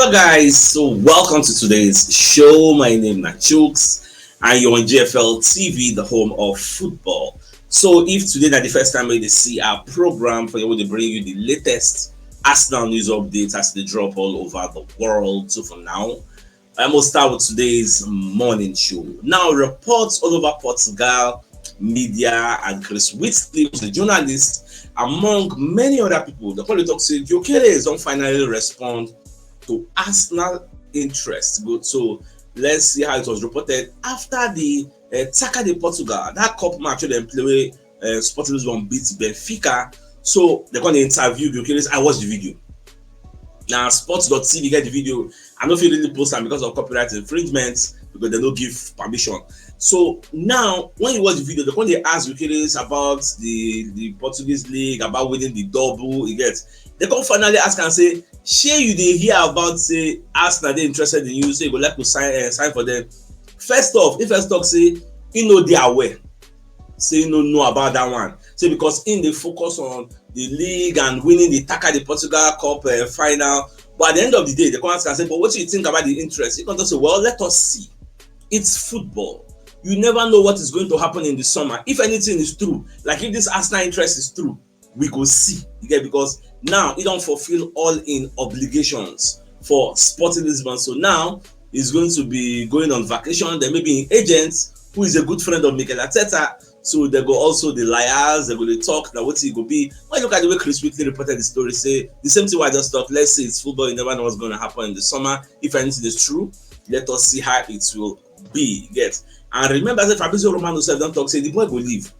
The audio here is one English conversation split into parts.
Hello guys, so welcome to today's show. My name is CHUKS and you're on GFL TV, the home of football. So if today is the first time you see our program, for you to bring you the latest Arsenal news updates as they drop all over the world. So for now, I'm going to start with today's morning show. Now, reports all over Portugal, media, and Chris Whitley, who's the journalist, among many other people, the politics say Gyokeres don't finally respond to Arsenal interest. Good. So let's see how it was reported after the Taça de Portugal, that cup match they play Sporting Lisbon beat Benfica. So they're going to interview Gyokeres. I watched the video. Now sports.tv get the video. I don't feel really post them because of copyright infringement because they don't give permission. So now when you watch the video, they're going to ask Gyokeres about the Portuguese league, about winning the double. You get, they can finally ask and say, shey you dey hear about say Arsenal dey interested in you, say you go like to sign for them. First off, if first talk say he no dey aware, say he no know about that one, say because in dey focus on the league and winning the Taça de Portugal Cup final. But at the end of the day, they come ask and say, but what do you think about the interest? You can just say, well, let us see. It's football. You never know what is going to happen in the summer. If anything is true, like if this Arsenal interest is true, we go see. You get, because now he don't fulfill all in obligations for Sporting Lisbon. So now he's going to be going on vacation. There may be an agent who is a good friend of Mikel Arteta. So they go also the liars, they go to talk that what it go be. When you look at the way Chris Whitley reported the story, say the same thing I just talked. Let's say it's football, you never know what's going to happen in the summer. If anything is true, let us see how it will be. Get. And remember, as Fabrizio Romano said, don't talk, say the boy will leave.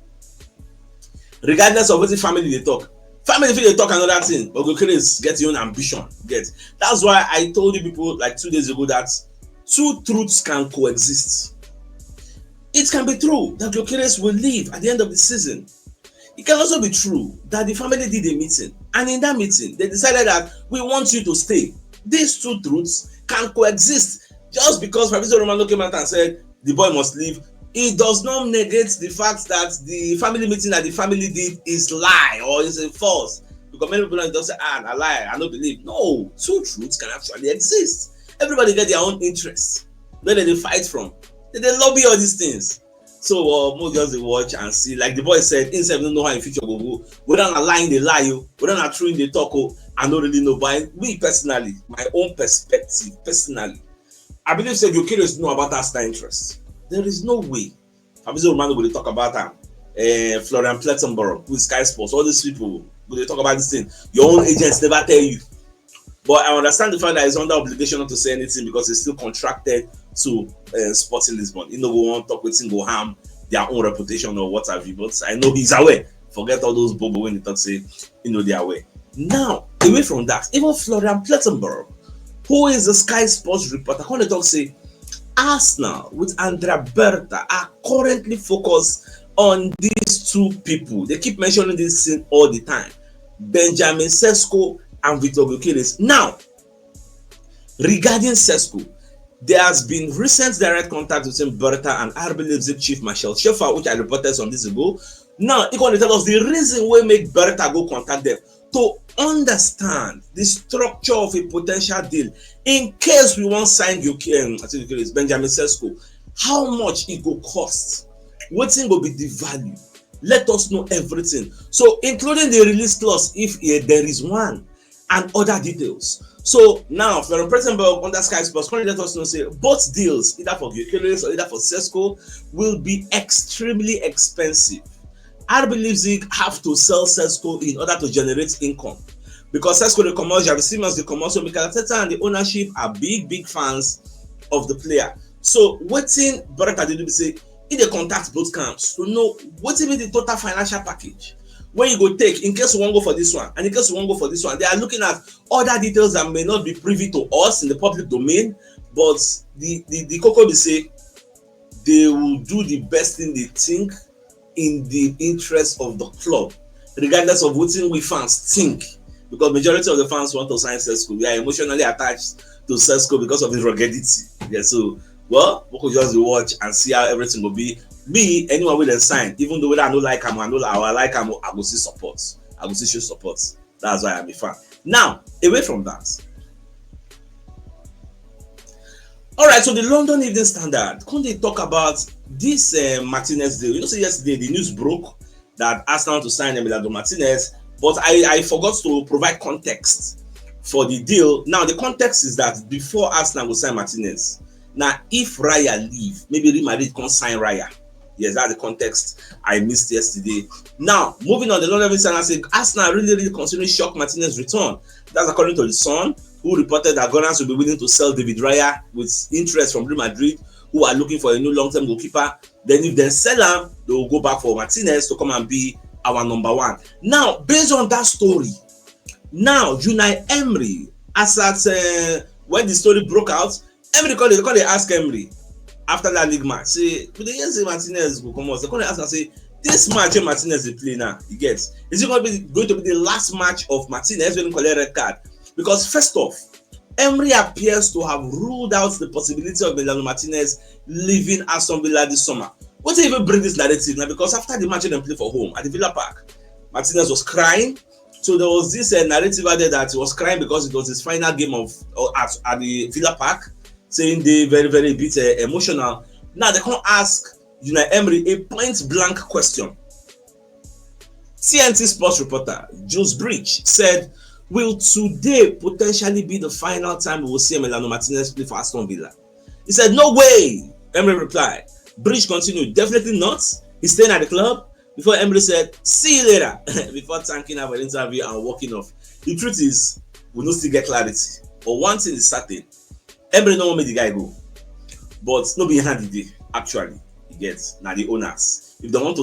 Regardless of what the family they talk. Family feel they talk another thing, but Gyokeres get your own ambition. Get. That's why I told you people like 2 days ago that two truths can coexist. It can be true that Gyokeres will leave at the end of the season. It can also be true that the family did a meeting, and in that meeting they decided that we want you to stay. These two truths can coexist. Just because Fabrizio Romano came out and said the boy must leave, it does not negate the fact that the family meeting that the family did is lie or is a false. Because many people don't say, a lie, I don't believe. No, two truths can actually exist. Everybody get their own interests. Where they fight from. They lobby all these things. So most just watch and see. Like the boy said, inside don't know how in future will go. Whether I'm lying, they lie you. Whether I'm true in the talk, I don't really know. But me personally, my own perspective, personally, I believe say Gyokeres know about Arsenal interest. There is no way Fabrizio Romano will talk about Florian Plettenborough, who is Sky Sports, all these people will talk about this thing. Your own agents never tell you. But I understand the fact that he's under obligation not to say anything because he's still contracted to Sporting Lisbon. You know, we won't talk with him, go harm their own reputation or what have you. But I know he's aware. Forget all those bobo when they talk, say, you know, they're aware. Now, away from that, even Florian Plettenborough, who is a Sky Sports reporter, when they talk, say, Arsenal with Andrea Berta are currently focused on these two people. They keep mentioning this thing all the time. Benjamin Sesko and Victor Gyokeres. Now, regarding Sesko, there has been recent direct contact between Berta and RB Leipzig chief Marcel Schäfer, which I reported some days ago. Now, he's going to tell us the reason why make Berta go contact them to understand the structure of a potential deal in case we want to sign Gyokeres, Benjamin Sesko. How much it will cost? What thing will be the value? Let us know everything. So, including the release clause, if there is one, and other details. So now, Florian Plettenborough under Sky Sports, let us know say both deals, either for Gyokeres or either for Sesko, will be extremely expensive. RB Leipzig have to sell Sesko in order to generate income. Because Sesko, the commercial, the Siemens, the commercial, Mikel Arteta and the ownership are big fans of the player. So what in Berta did we say, if they contact both camps to know what will be the total financial package. When you go take, in case you want to go for this one, and in case you want to go for this one, they are looking at other details that may not be privy to us in the public domain, but the Coco will say they will do the best thing they think in the interest of the club, regardless of what we fans think. Because majority of the fans want to sign Sesko. We are emotionally attached to Sesko because of his ruggedity. Yeah, so well, we could just watch and see how everything will be. Me, anyone will then sign, even though I don't like him, I like him, I will see support. I will see show support. That's why I'm a fan. Now, away from that, All right, so the London Evening Standard, can they talk about this Martinez deal? You know, so yesterday the news broke that Arsenal to sign Emiliano Martinez, but I forgot to provide context for the deal. Now, the context is that before Arsenal will sign Martinez, now if Raya leave, maybe Real Madrid can't sign Raya. Yes, that's the context I missed yesterday. Now, moving on, the London Evening Standard said Arsenal really considering shock Martinez return. That's according to the Sun, who reported that Gunners will be willing to sell David Raya with interest from Real Madrid, who are looking for a new long-term goalkeeper. Then if they sell him, they will go back for Martinez to come and be our number one. Now, based on that story, now Unai Emery, as at when the story broke out, Emery they ask Emery after that league match, say, could they say Martinez will come out? They call ask and say, this match Martinez they play now, he gets, is it going to be the last match of Martinez when he collect a red card? Because first off, Emery appears to have ruled out the possibility of Emiliano Martinez leaving Aston Villa this summer. What do you even bring this narrative now? Because after the match they play for home at the Villa Park, Martinez was crying. So there was this narrative out there that he was crying because it was his final game of at the Villa Park, saying they very, very bit emotional. Now they can't ask Unai Emery a point-blank question. TNT Sports reporter Jules Bridge said, will today potentially be the final time we will see Emiliano Martinez play for Aston Villa? He said, no way. Emery replied. Bridge continued, definitely not. He's staying at the club. Before Emery said, see you later, before thanking her for an interview and walking off. The truth is, we don't still get clarity. But one thing is certain, Emery don't want the guy go. But no be hand the day, actually. You get now the owners. If they want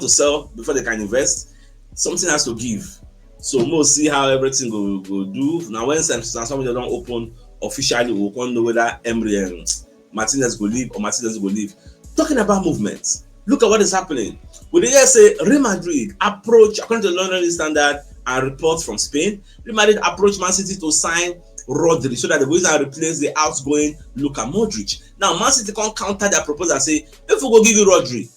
to sell before they can invest, something has to give. So we'll see how everything will do. Now when somebody don't open officially, we won't know whether Emery and Martinez will leave or Martinez will leave. Talking about movement, look at what is happening. We did say Real Madrid approach, according to the London Evening Standard and reports from Spain, Real Madrid approached Man City to sign Rodri so that they will replace the outgoing Luka Modric. Now Man City can't counter their proposal and say, if we go give you Rodri,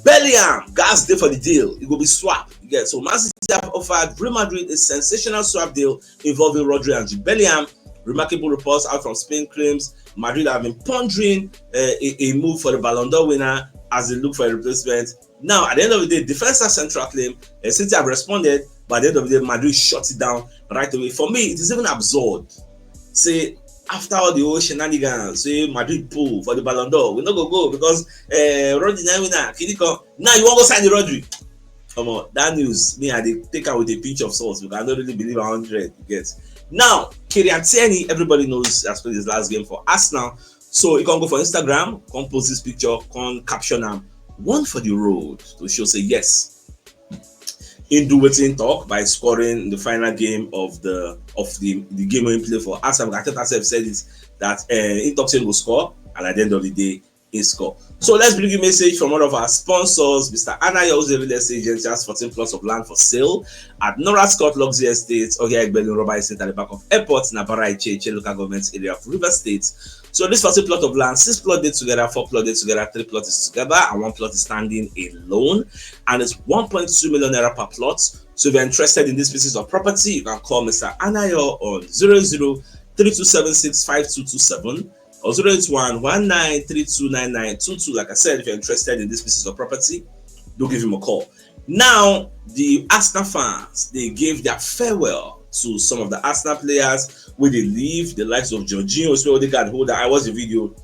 Bellingham, gas day for the deal, it will be swap. Yeah, so Man City have offered Real Madrid a sensational swap deal involving Rodri and Bellingham. Remarkable reports out from Spain claims Madrid have been pondering a move for the Ballon d'Or winner as they look for a replacement. Now, at the end of the day, defense central claim, City have responded, but at the end of the day, Madrid shut it down right away. For me, it is even absurd. Say, after all the old shenanigans, say Madrid pull for the Ballon d'Or, we're not going to go because Rodri winner, now you want to sign the Rodri. Come on, that news, me, I take out with a pinch of salt because I don't really believe 100 gets. Now, Kylian Tierney, everybody knows has played his last game for Arsenal. So you can go for Instagram, come post this picture, come caption them. One for the road to show say yes. In do waiting talk by scoring the final game of the game when he played for Arsenal. I think I said it that Intoxin will score, and at the end of the day, he score. So let's bring you a message from one of our sponsors, Mr. Anaya, who's a real estate agent, has 14 plots of land for sale at Nora Scott Luxury Estates, Ogia Egbelin Roba Estate at the back of airport, Nabara Iche, local government area of River State. So this 14 plot of land, 6 plots did together, 4 plots did together, 3 plots is together, and 1 plot is standing alone, and it's 1.2 million naira per plot. So if you're interested in this pieces of property, you can call Mr. Anayo on 0032765227 or 08119329922. Like I said, if you're interested in this pieces of property, do give him a call. Now, the Arsenal fans, they gave their farewell to some of the Arsenal players when they leave, the likes of Jorginho, so Odegaard, I watched the video.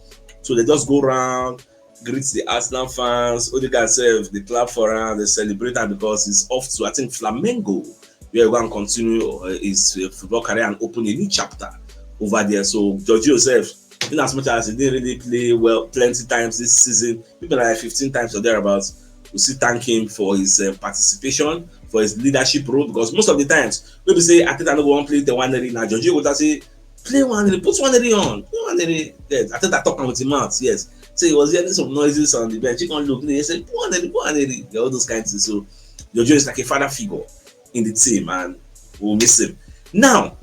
So they just go around, greet the Arsenal fans. Odegaard says they clap for him, they celebrate him because he's off to, I think, Flamengo, where he's going to continue his football career and open a new chapter over there. So Jorginho says, in as much as he didn't really play well plenty times this season, maybe like 15 times or thereabouts, we still thank him for his participation, for his leadership role, because most of the times when we say I think I don't want to play the 1-0 now, Jorginho would say play 1-0, put 1-0 on, play 1-0. Yes, I think I talking with him out, yes. So he was hearing some noises on the bench. He can't look, he said put 1-0, all those kinds of things. So Jorginho is like a father figure in the team, and we'll miss him. Now,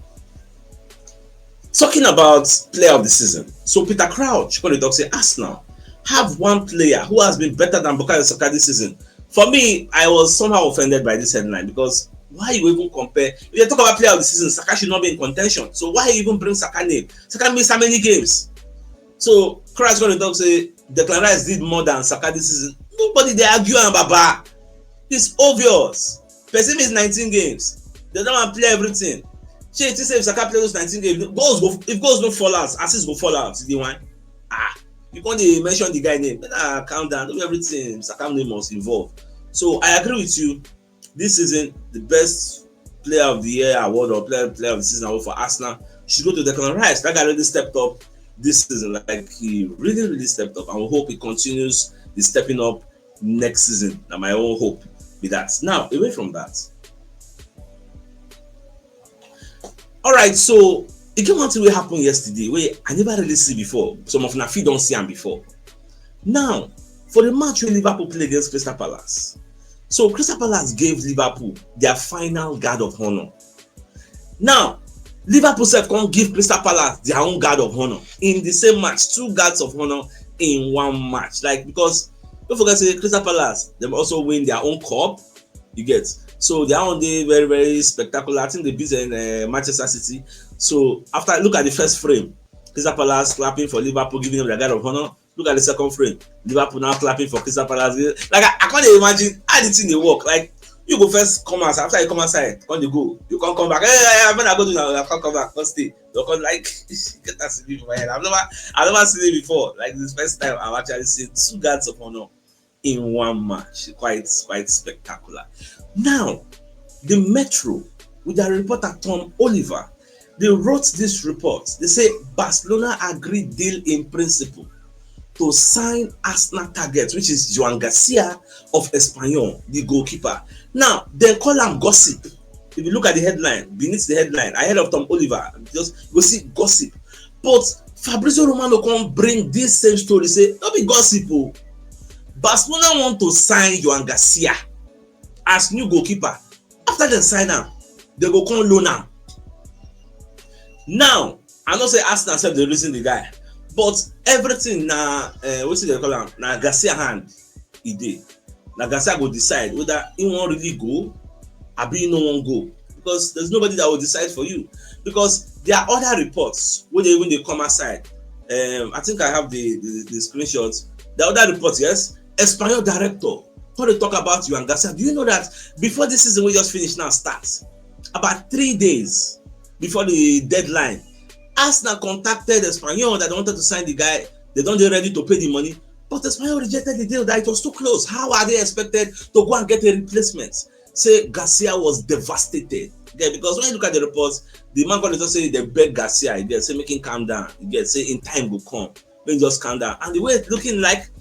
talking about player of the season, so Peter Crouch, when he talks, say Arsenal have one player who has been better than Bukayo Saka this season. For me, I was somehow offended by this headline because why you even compare? If you talk about player of the season, Saka should not be in contention. So why you even bring Saka name? Saka missed how many games? So Christ going to talk say Declan Rice did more than Saka this season. Nobody they argue on Baba. It's obvious. Person is 19 games. They don't want to play everything. Shey, you say if Saka play those 19 games, if goals don't fall out, assists go fall out. The one, you can't mention the guy name. Calm down. Don't everything. Saka name was involved. So I agree with you. This season, the best player of the year award or player of the season award for Arsenal should go to Declan Rice. That guy really stepped up this season. Like he really stepped up, and we hope he continues the stepping up next season. Now my own hope be that. Now away from that. All right, so it came one thing wey happen yesterday wey I never really see before. Some of una fit don see am before. Now, for the match wey Liverpool play against Crystal Palace, so Crystal Palace gave Liverpool their final guard of honor. Now, Liverpool sef come give Crystal Palace their own guard of honor in the same match. 2 guards of honor in one match. Like, because don't forget say Crystal Palace dem also win their own cup. You get. So their own day very spectacular. I think they beat Manchester City. So after look at the first frame, Crystal Palace clapping for Liverpool, giving them the guard of honor. Look at the second frame, Liverpool now clapping for Crystal Palace. Like I can't imagine how the thing they work. Like you go first come outside, after you come outside, when you go, you can't come back. Hey, when I go to now, I can't come back. Can't stay. Because like get that sleep in my head. I've never seen it before. Like this first time I've actually seen 2 guards of honor in one match. Quite spectacular. Now, the Metro, with their reporter Tom Oliver, they wrote this report. They say Barcelona agreed deal in principle to sign Arsenal target, which is Joan Garcia of Espanyol, the goalkeeper. Now, they call him gossip. If you look at the headline, beneath the headline, ahead of Tom Oliver, just you see gossip. But Fabrizio Romano come bring this same story, say, don't be gossip. Oh. Barcelona want to sign Joan Garcia as new goalkeeper. After they sign him, they go come loan him. Now, I know say Arsenal said they reason the guy, but everything na what they call him na Garcia hand he did. Na Garcia go decide whether he won't really go or he no one go, because there's nobody that will decide for you. Because there are other reports when they come aside. I think I have the screenshots. The other reports, yes, Espanyol director. When they talk about Joan Garcia, do you know that before this season we just finished now starts, about 3 days before the deadline, Arsenal contacted Espanyol that they wanted to sign the guy. They don't get ready to pay the money, but Espanyol rejected the deal that it was too close. How are they expected to go and get a replacement? Say Garcia was devastated. Yeah, because when you look at the reports, the man going to say they beg Garcia, they say make him calm down. You get say in time will come, when just calm down. And the way it's looking like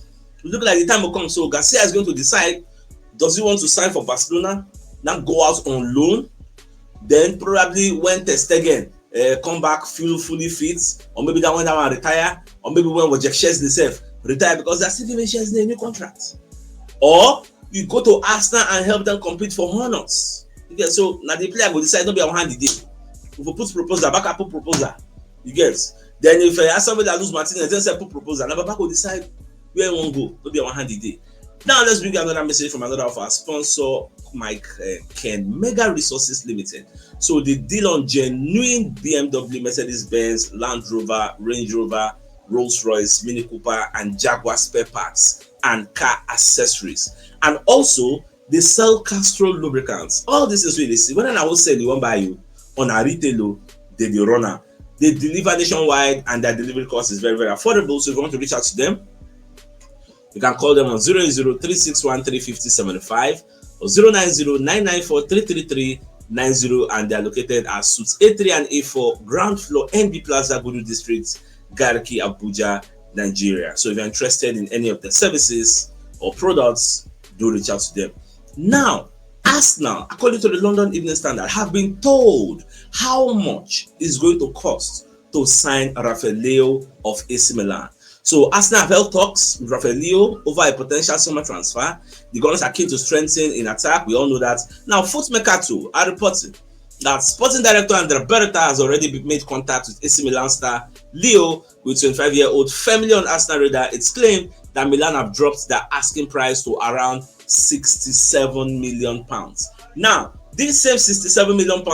the time will come. So Garcia is going to decide, does he want to sign for Barcelona, now go out on loan, then probably when Ter Stegen come back fully fit, or maybe that one retire, or maybe when Gyokeres himself retire, because they're still giving shares in a new contract. Or you go to Arsenal and help them compete for honors. You get. So now the player will decide, don't be on hand the day. If we put proposal, back up put proposal. You get. Then if somebody that lose Martinez, then say put proposal. Now back will decide where you want to go. Don't be on hand the day. Now let's bring another message from another of our sponsor, Mike Ken, Mega Resources Limited. So the deal on genuine BMW, Mercedes-Benz, Land Rover, Range Rover, Rolls-Royce, Mini Cooper, and Jaguar spare parts and car accessories. And also they sell Castrol lubricants. All this is really see. When I will sell you one buy you on a retail, they be runner. They deliver nationwide and their delivery cost is very affordable. So if you want to reach out to them, you can call them on 080-361-350-75 or 090-994-333-90, and they are located at Suites A3 and A4, ground floor, NB Plaza, Gudu District, Garki, Abuja, Nigeria. So if you're interested in any of the services or products, do reach out to them. Now, Arsenal, according to the London Evening Standard, have been told how much it's going to cost to sign Rafael Leo of AC Milan. So Arsenal have held talks with Rafael Leo over a potential summer transfer. The Gunners are keen to strengthen in attack. We all know that. Now, Foot Mercato are reporting that Sporting Director Andrea Beretta has already made contact with AC Milan star Leo, with 25-year-old family on Arsenal radar. It's claimed that Milan have dropped their asking price to around £67 million. Now, this same £67 million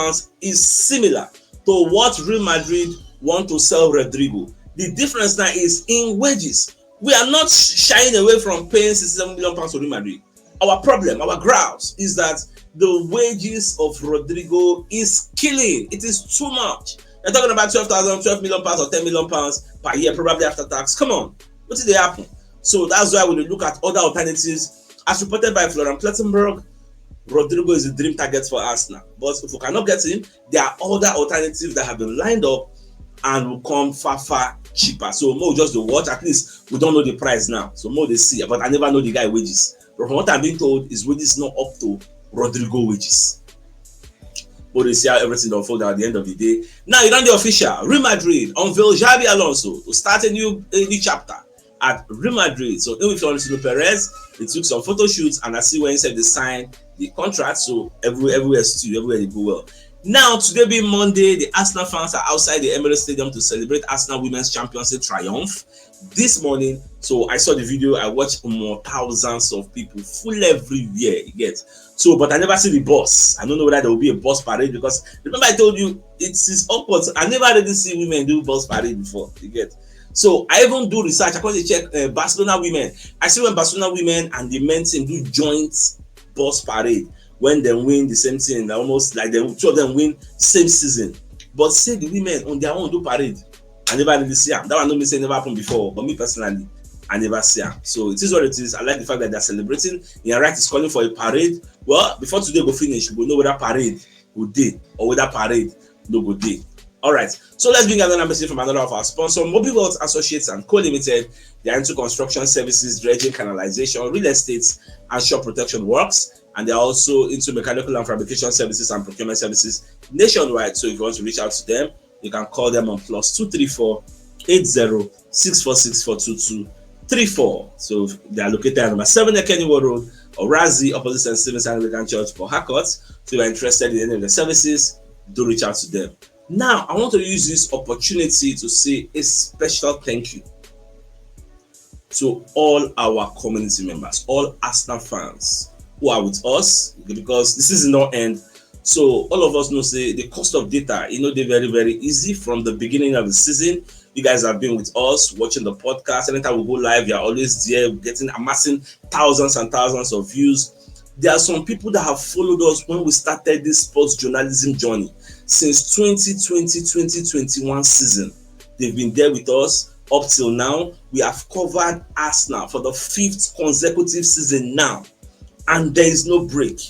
is similar to what Real Madrid want to sell Rodrigo. The difference now is in wages. We are not shying away from paying 67 million pounds to Real Madrid. Our problem, our grouse, is that the wages of Rodrigo is killing. It is too much. They're talking about 12 million pounds or 10 million pounds per year, probably after tax. Come on, what did they happen? So that's why when you look at other alternatives, as reported by Florian Plettenberg, Rodrigo is a dream target for Arsenal. But if we cannot get him, there are other alternatives that have been lined up and will come far cheaper. So more just the watch. At least we don't know the price now. So more they see, but I never know the guy wages. But from what I'm being told, his wages not up to Rodrigo wages. But they see how everything unfold at the end of the day. Now you done the official. Real Madrid unveil Xabi Alonso to start a new chapter at Real Madrid. So in with Florentino Perez, they took some photo shoots, and I see when he said they signed the contract. So everywhere still, everywhere they go well. Now, today being Monday, the Arsenal fans are outside the Emirates Stadium to celebrate Arsenal Women's Championship triumph this morning. So I saw the video, I watched more thousands of people full everywhere, you get. So, but I never see the bus. I don't know whether there will be a bus parade, because remember I told you it is awkward. I never really see women do bus parade before, you get. So I even do research. I come to check Barcelona women. I see when Barcelona women and the men team do joint bus parade. When they win the same thing, almost like the two of them win same season. But say the women on their own do parade, I never really see them. That one don't mean say never happened before, but me personally, I never see them. So it is what it is. I like the fact that they're celebrating. Ian Wright is calling for a parade. Well, before today go finish, we'll know whether parade will day or whether parade no go day. All right, so let's bring another message from another of our sponsors, Mobile World Associates and Co Limited. They are into construction services, dredging, canalization, real estate, and shore protection works. And they're also into mechanical and fabrication services and procurement services nationwide. So if you want to reach out to them, you can call them on +234 80 646 42234. So they are located at number 7 Kennywood Road, Orazi, opposite St. Stephen's Anglican Church, Port Harcourt. So if you're interested in any of the services, do reach out to them. Now, I want to use this opportunity to say a special thank you to all our community members, all Arsenal fans who are with us, because this is not end. So all of us know say the cost of data, they're very easy from the beginning of the season. You guys have been with us watching the podcast. Anytime we go live, you're always there, amassing thousands and thousands of views. There are some people that have followed us when we started this sports journalism journey since 2020-2021 season. They've been there with us up till now. We have covered Arsenal for the 5th consecutive season now. And there is no break.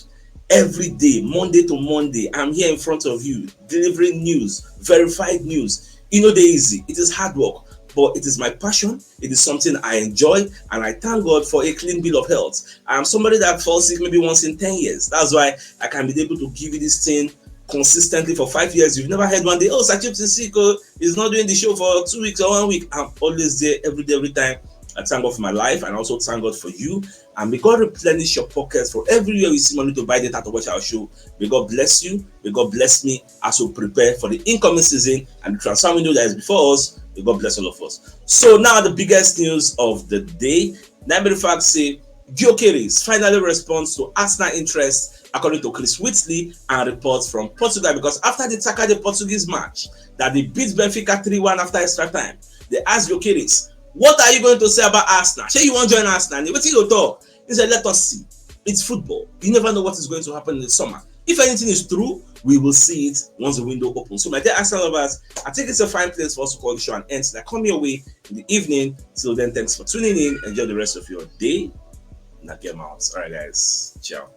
Every day, Monday to Monday, I'm here in front of you, delivering news, verified news. They're easy. It is hard work, but it is my passion. It is something I enjoy, and I thank God for a clean bill of health. I'm somebody that falls sick maybe once in 10 years. That's why I can be able to give you this thing consistently for 5 years. You've never heard one day, oh, CHUKS is sick, he's not doing the show for 2 weeks or 1 week. I'm always there every day, every time. I thank God for my life, and also thank God for you. And may God replenish your pockets for everywhere you see money to buy data to watch our show. May God bless you. May God bless me as we prepare for the incoming season and the transfer window that is before us. May God bless all of us. So now the biggest news of the day. Number fact say Gyokeres finally responds to Arsenal interest, according to Chris Whitley and reports from Portugal, because after they tackled the Portuguese match that they beat Benfica 3-1 after extra time, they asked Gyokeres, what are you going to say about Arsenal? Say you want to join Arsenal? What you talk? He said, let us see. It's football. You never know what is going to happen in the summer. If anything is true, we will see it once the window opens. So my dear Arsenal lovers, I think it's a fine place for us to call the show and end. I come your way in the evening. Till then, thanks for tuning in. Enjoy the rest of your day. Now get out. All right, guys. Ciao.